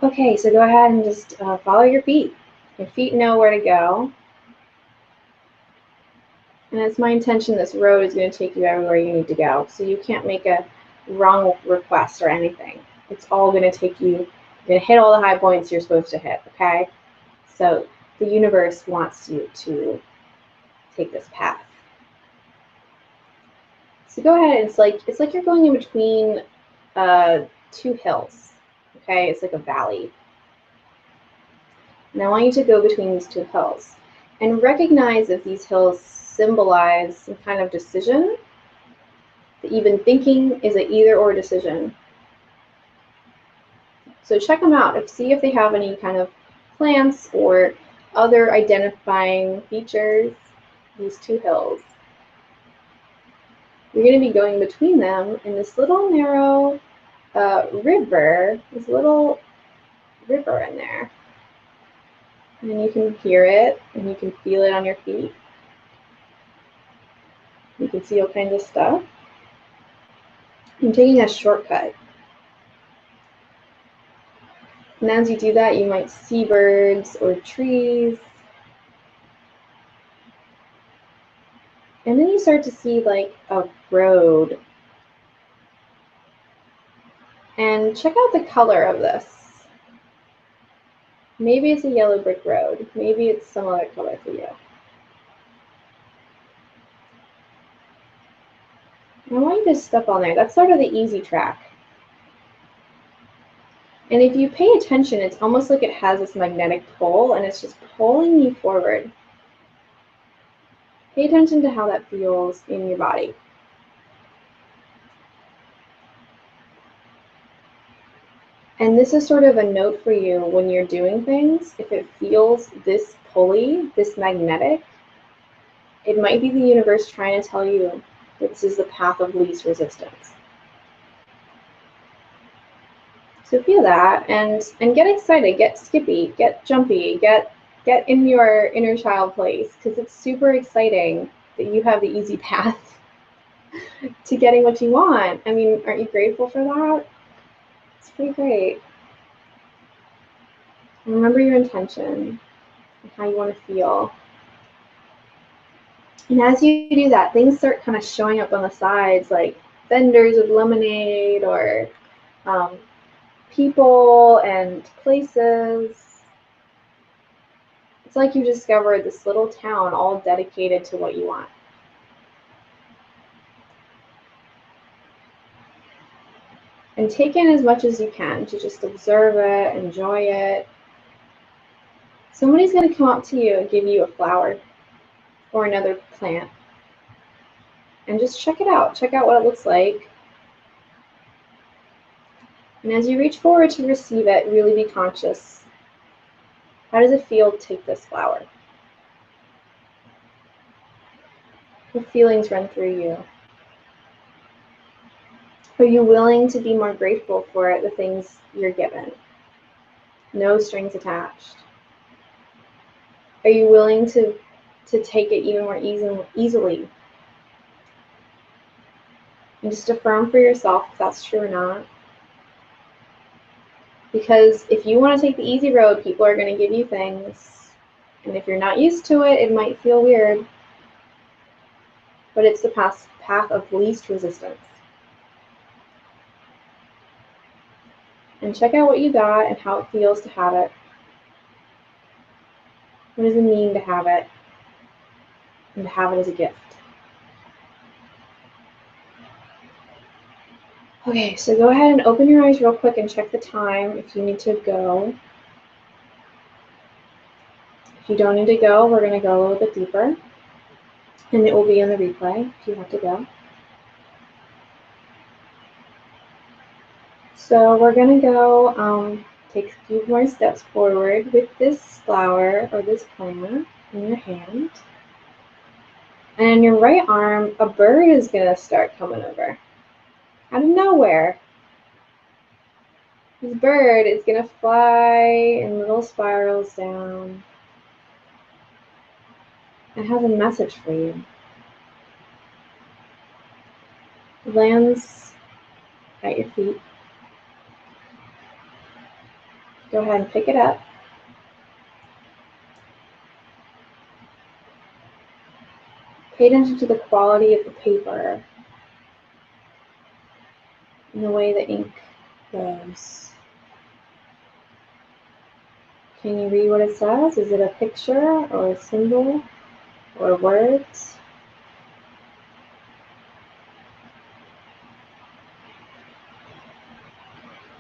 Okay, so go ahead and just follow your feet. Your feet know where to go. And it's my intention this road is going to take you everywhere you need to go. So you can't make a wrong request or anything. It's all going to take you, you're going to hit all the high points you're supposed to hit, okay? So the universe wants you to take this path. So go ahead, it's like you're going in between two hills, okay? It's like a valley. And I want you to go between these two hills and recognize that these hills symbolize some kind of decision. That even thinking is an either or decision. So check them out, see if they have any kind of plants or other identifying features, these two hills. You're going to be going between them in this little narrow river, this little river in there. And you can hear it, and you can feel it on your feet. You can see all kinds of stuff. I'm taking a shortcut. And as you do that, you might see birds or trees. And then you start to see like a road. And check out the color of this. Maybe it's a yellow brick road. Maybe it's some other color for you. And I want you to step on there. That's sort of the easy track. And if you pay attention, it's almost like it has this magnetic pull, and it's just pulling you forward. Pay attention to how that feels in your body. And this is sort of a note for you when you're doing things. If it feels this pulley, this magnetic, it might be the universe trying to tell you that this is the path of least resistance. So feel that and get excited, get skippy, get jumpy, get in your inner child place, because it's super exciting that you have the easy path to getting what you want. I mean, aren't you grateful for that? It's pretty great. And remember your intention and how you want to feel. And as you do that, things start kind of showing up on the sides, like vendors with lemonade or people and places. It's like you discovered this little town all dedicated to what you want. And take in as much as you can to just observe it, enjoy it. Somebody's going to come up to you and give you a flower or another plant. And just check it out. Check out what it looks like. And as you reach forward to receive it, really be conscious. How does it feel to take this flower? What feelings run through you? Are you willing to be more grateful for the things you're given? No strings attached. Are you willing to take it even more easily? And just affirm for yourself if that's true or not. Because if you want to take the easy road, people are going to give you things. And if you're not used to it, it might feel weird. But it's the path of least resistance. And check out what you got and how it feels to have it. What does it mean to have it? And to have it as a gift. Okay, so go ahead and open your eyes real quick and check the time if you need to go. If you don't need to go, we're going to go a little bit deeper. And it will be in the replay if you have to go. So we're going to go take a few more steps forward with this flower or this plant in your hand. And in your right arm, a bird is going to start coming over. Out of nowhere. This bird is going to fly in little spirals down and has a message for you. It lands at your feet. Go ahead and pick it up. Pay attention to the quality of the paper and the way the ink goes. Can you read what it says? Is it a picture or a symbol or words?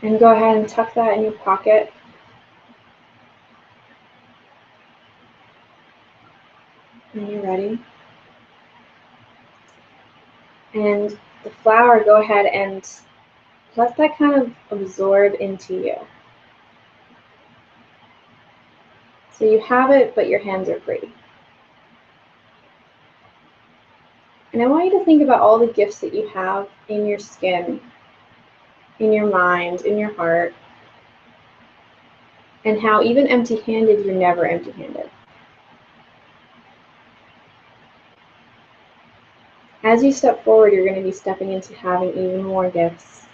And go ahead and tuck that in your pocket. When you're ready. And the flower, go ahead and let that kind of absorb into you. So you have it, but your hands are free. And I want you to think about all the gifts that you have in your skin, in your mind, in your heart, and how even empty-handed, you're never empty-handed. As you step forward, you're going to be stepping into having even more gifts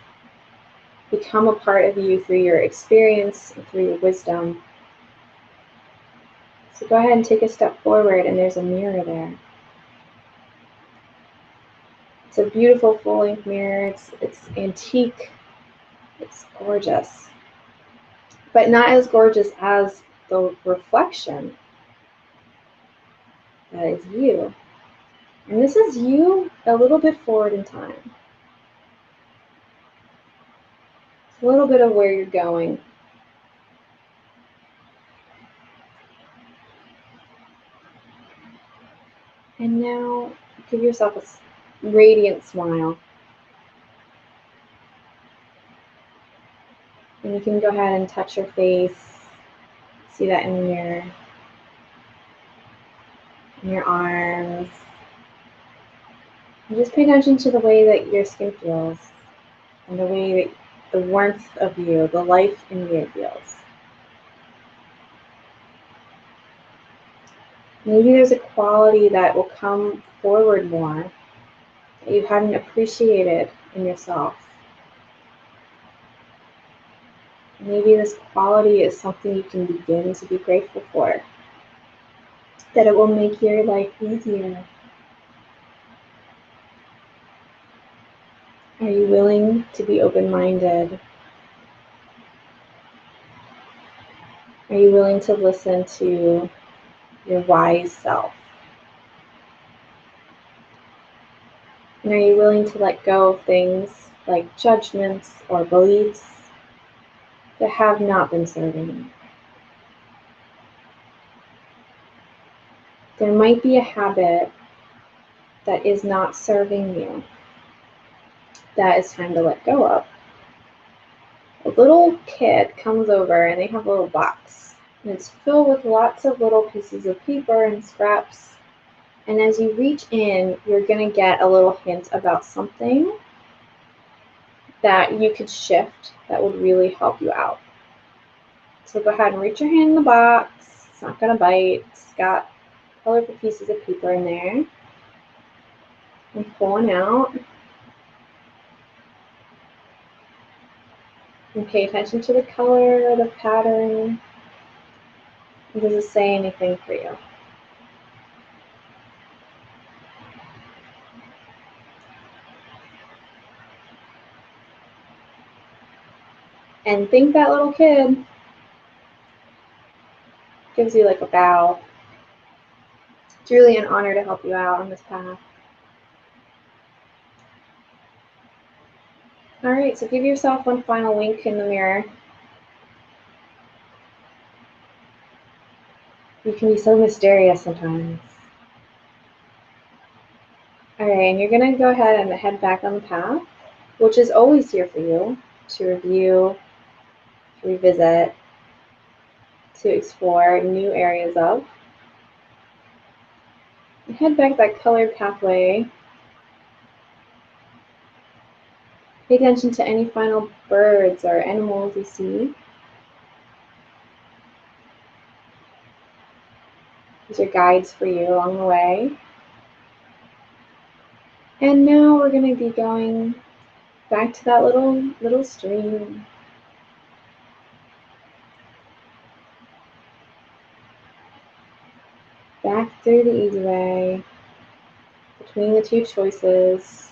become a part of you through your experience and through your wisdom. So go ahead and take a step forward, and there's a mirror there. It's a beautiful full-length mirror. It's antique. It's gorgeous. But not as gorgeous as the reflection that is you. And this is you a little bit forward in time. It's a little bit of where you're going. And now give yourself a radiant smile. And you can go ahead and touch your face. See that in the mirror. In your arms. And just pay attention to the way that your skin feels. And the way that the warmth of you, the life in you feels. Maybe there's a quality that will come forward more that you hadn't appreciated in yourself. Maybe this quality is something you can begin to be grateful for, that it will make your life easier. Are you willing to be open-minded? Are you willing to listen to your wise self? And are you willing to let go of things like judgments or beliefs that have not been serving you? There might be a habit that is not serving you that is time to let go of. A little kid comes over and they have a little box, and it's filled with lots of little pieces of paper and scraps. And as you reach in, you're going to get a little hint about something that you could shift that would really help you out. So go ahead and reach your hand in the box. It's not going to bite. It's got colorful pieces of paper in there. And pull one out. And pay attention to the color, the pattern. Does it say anything for you? And think that little kid gives you like a bow. It's really an honor to help you out on this path. All right, so give yourself one final wink in the mirror. You can be so mysterious sometimes. All right, and you're gonna go ahead and head back on the path, which is always here for you to review, to revisit, to explore new areas of. And head back that colored pathway. Pay attention to any final birds or animals you see. These are guides for you along the way. And now we're going to be going back to that little stream. Back through the easy way. between the two choices.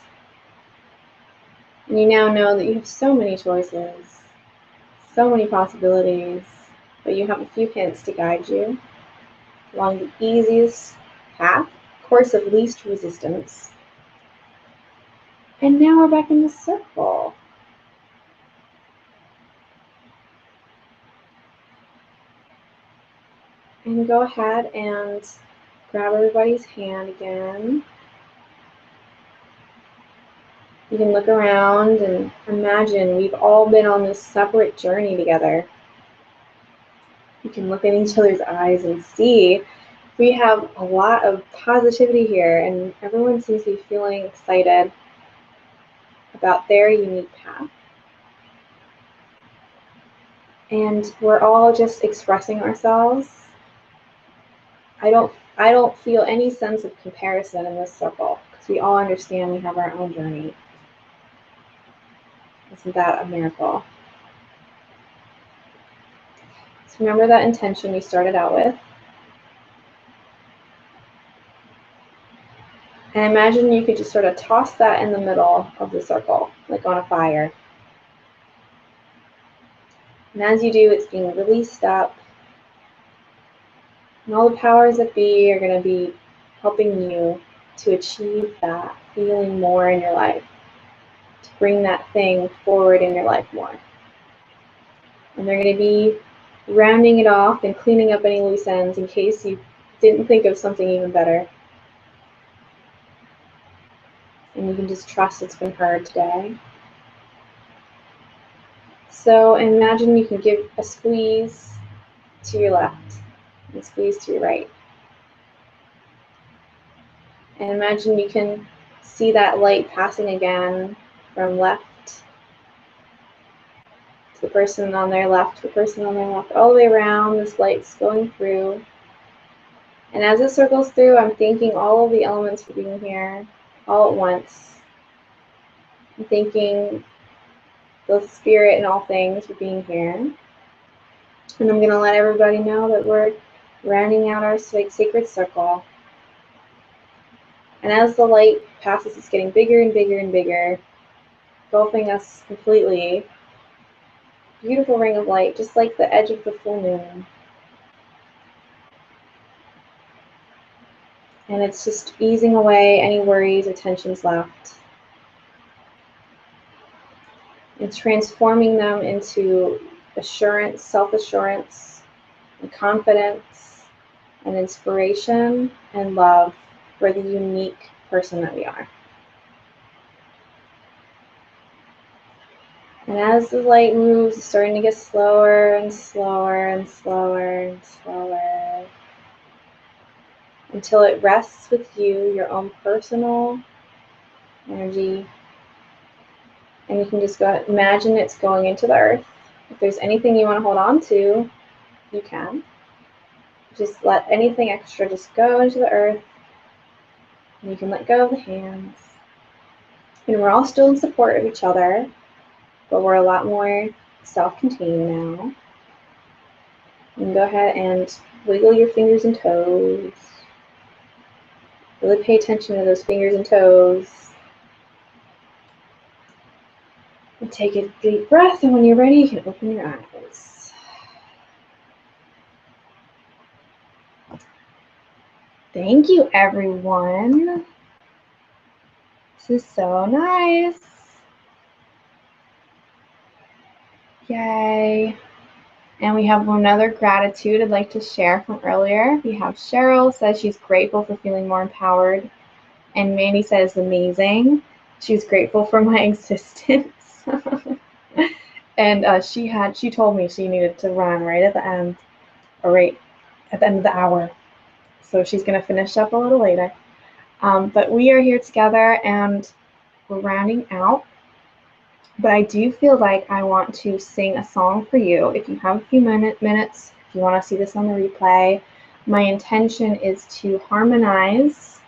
And you now know that you have so many choices, so many possibilities, but you have a few hints to guide you along the easiest path, course of least resistance. And now we're back in the circle. And go ahead and grab everybody's hand again. You can look around and imagine we've all been on this separate journey together. You can look in each other's eyes and see we have a lot of positivity here, and everyone seems to be feeling excited about their unique path. And we're all just expressing ourselves. I don't feel any sense of comparison in this circle, because we all understand we have our own journey. Isn't that a miracle? So remember that intention we started out with. And imagine you could just sort of toss that in the middle of the circle, like on a fire. And as you do, it's being released up. And all the powers that be are going to be helping you to achieve that feeling more in your life, to bring that thing forward in your life more. And they're going to be rounding it off and cleaning up any loose ends in case you didn't think of something even better. And you can just trust it's been heard today. So imagine you can give a squeeze to your left and squeeze to your right. And imagine you can see that light passing again from left to the person on their left, to the person on their left, all the way around. This light's going through. And as it circles through, I'm thanking all of the elements for being here all at once. I'm thanking the spirit and all things for being here. And I'm going to let everybody know that we're rounding out our sacred circle. And as the light passes, it's getting bigger and bigger and bigger, engulfing us completely. Beautiful ring of light, just like the edge of the full moon. And it's just easing away any worries or tensions left. And transforming them into assurance, self-assurance, and confidence, and inspiration, and love for the unique person that we are. And as the light moves, it's starting to get slower and slower and slower and slower, until it rests with you, your own personal energy. And you can just go imagine it's going into the earth. If there's anything you want to hold on to, you can. Just let anything extra just go into the earth. And you can let go of the hands. And we're all still in support of each other, but we're a lot more self-contained now. You can go ahead and wiggle your fingers and toes. Really pay attention to those fingers and toes. And take a deep breath, and when you're ready, you can open your eyes. Thank you, everyone. This is so nice. Yay. And we have another gratitude I'd like to share from earlier. We have Cheryl says she's grateful for feeling more empowered. And Mandy says amazing. She's grateful for my existence. And she told me she needed to run right at the end, or right at the end of the hour. So she's going to finish up a little later. But we are here together and we're rounding out. But I do feel like I want to sing a song for you. If you have a few minutes, if you want to see this on the replay, my intention is to harmonize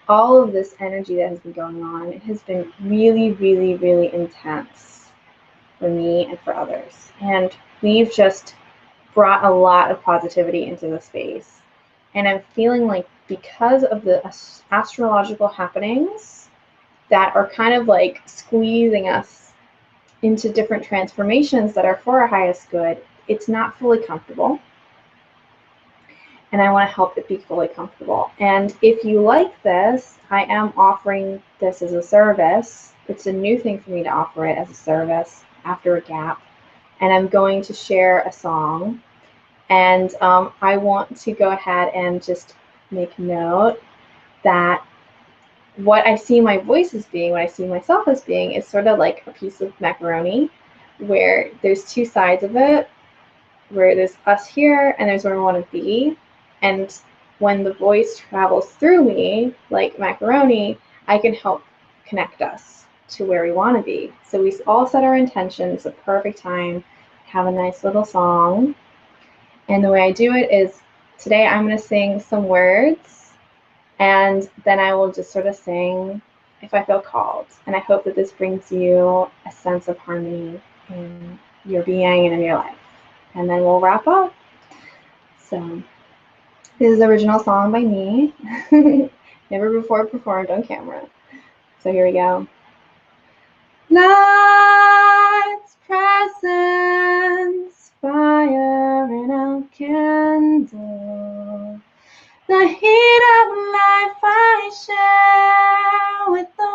all of this energy that has been going on. It has been really, really, really intense for me and for others. And we've just brought a lot of positivity into the space. And I'm feeling like because of the astrological happenings that are kind of like squeezing us into different transformations that are for our highest good, it's not fully comfortable. And I want to help it be fully comfortable. And if you like this, I am offering this as a service. It's a new thing for me to offer it as a service after a gap. And I'm going to share a song. And I want to go ahead and just make note that what I see my voice as being, what I see myself as being, is sort of like a piece of macaroni where there's two sides of it, where there's us here and there's where I want to be. And when the voice travels through me, like macaroni, I can help connect us to where we want to be. So we all set our intentions, a perfect time, have a nice little song. And the way I do it is, today I'm going to sing some words, and then I will just sort of sing if I feel called. And I hope that this brings you a sense of harmony in your being and in your life. And then we'll wrap up. So this is the original song by me. Never before performed on camera. So here we go. Light's presence, fire in a candle. The heat of life I share with the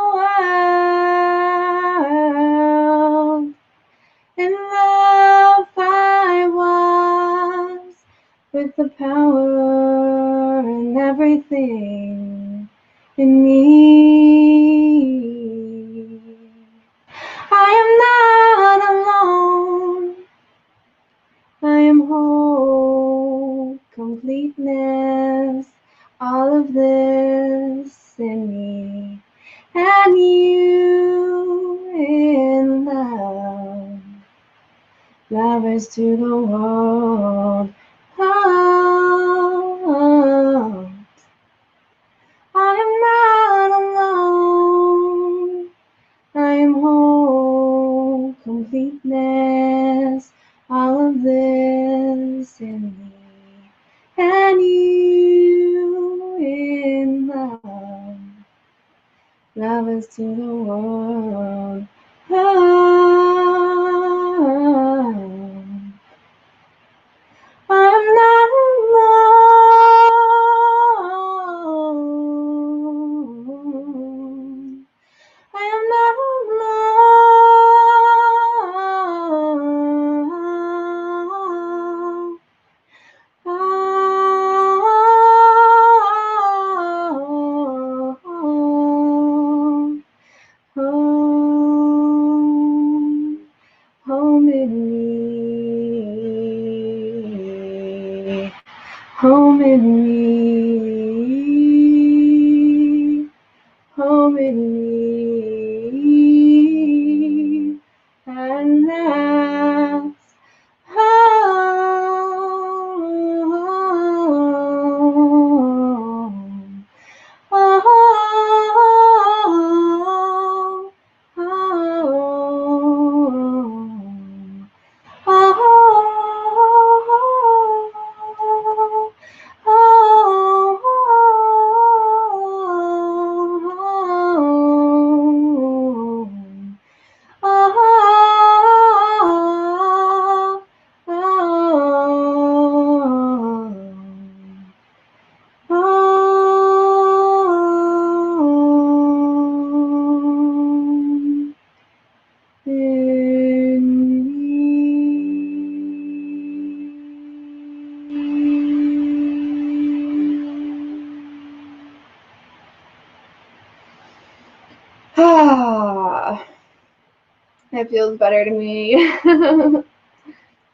world. In love I was, with the power and everything in me. I am not alone. I am whole, completeness, all of this in me, and you in love. Lovers to the world. Oh, I am not alone. I am whole, completeness, all of this in me, and you in love. Lovers to the world. Oh, I'm not alone. I am not alone. Home in me, home in me, home in me, and that's home. Oh, it feels better to me.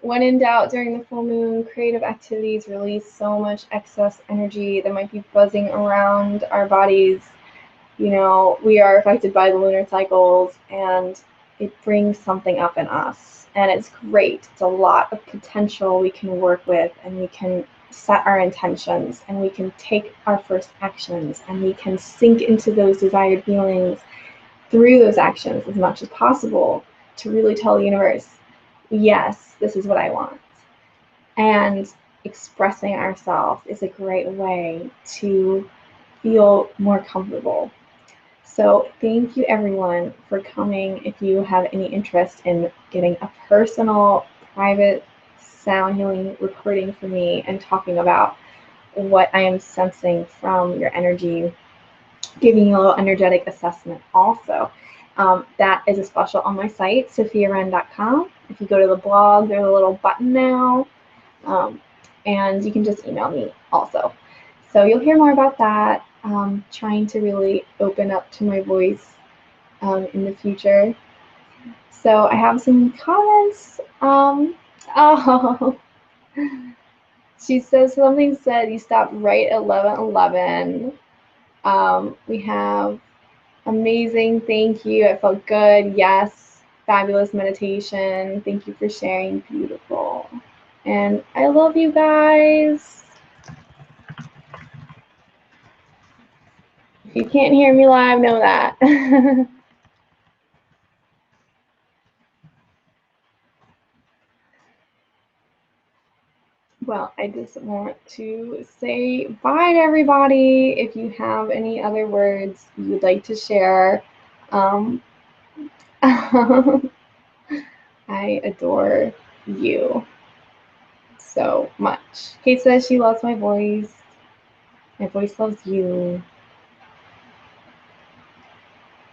When in doubt during the full moon, creative activities release so much excess energy that might be buzzing around our bodies. You know, we are affected by the lunar cycles, and it brings something up in us. And it's great. It's a lot of potential we can work with, and we can set our intentions, and we can take our first actions, and we can sink into those desired feelings through those actions as much as possible to really tell the universe, yes, this is what I want. And expressing ourselves is a great way to feel more comfortable. So thank you everyone for coming. If you have any interest in getting a personal, private sound healing recording for me and talking about what I am sensing from your energy, giving you a little energetic assessment also. That is a special on my site, sofiawren.com. If you go to the blog, there's a little button now, and you can just email me also. So you'll hear more about that. Trying to really open up to my voice in the future. So I have some comments. Oh, she says something said you stopped right at 11:11. We have amazing, thank you. I felt good. Yes, fabulous meditation. Thank you for sharing. Beautiful. And I love you guys. If you can't hear me live, know that. Well, I just want to say bye to everybody. If you have any other words you'd like to share, I adore you so much. Kate says she loves my voice. My voice loves you.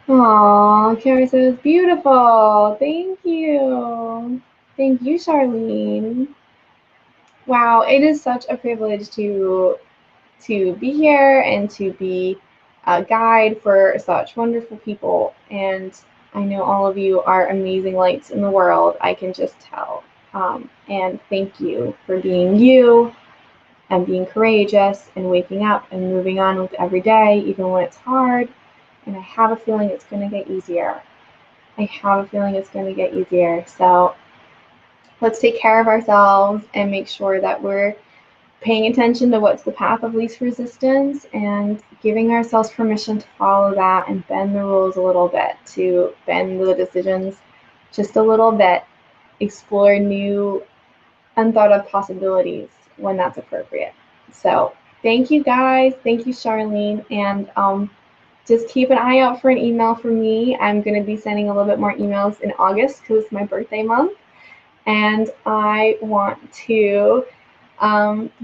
Aww, Carrie says beautiful. Thank you. Thank you, Charlene. Wow, it is such a privilege to be here and to be a guide for such wonderful people. And I know all of you are amazing lights in the world. I can just tell. And thank you for being you and being courageous and waking up and moving on with every day, even when it's hard. And I have a feeling it's going to get easier. I have a feeling it's going to get easier. So let's take care of ourselves and make sure that we're paying attention to what's the path of least resistance and giving ourselves permission to follow that and bend the rules a little bit, to bend the decisions just a little bit, explore new unthought of possibilities when that's appropriate. So thank you guys. Thank you, Charlene. And just keep an eye out for an email from me. I'm going to be sending a little bit more emails in August because it's my birthday month. And I want to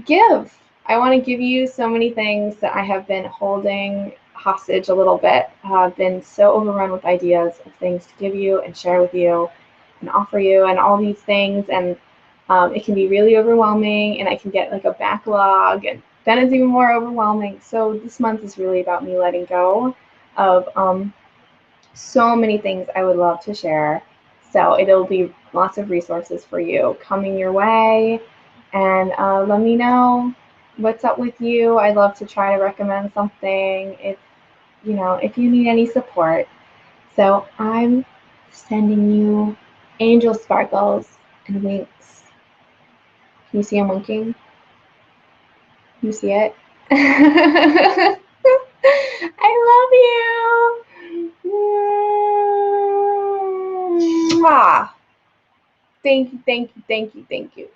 give. I want to give you so many things that I have been holding hostage a little bit. I've been so overrun with ideas of things to give you and share with you and offer you and all these things. And it can be really overwhelming, and I can get like a backlog, and then it's even more overwhelming. So this month is really about me letting go of so many things I would love to share. So it'll be lots of resources for you coming your way. And let me know what's up with you. I'd love to try to recommend something if you need any support. So I'm sending you angel sparkles and winks. Can you see I'm winking? Can you see it? I love you. Mwah. Thank you, thank you, thank you, thank you.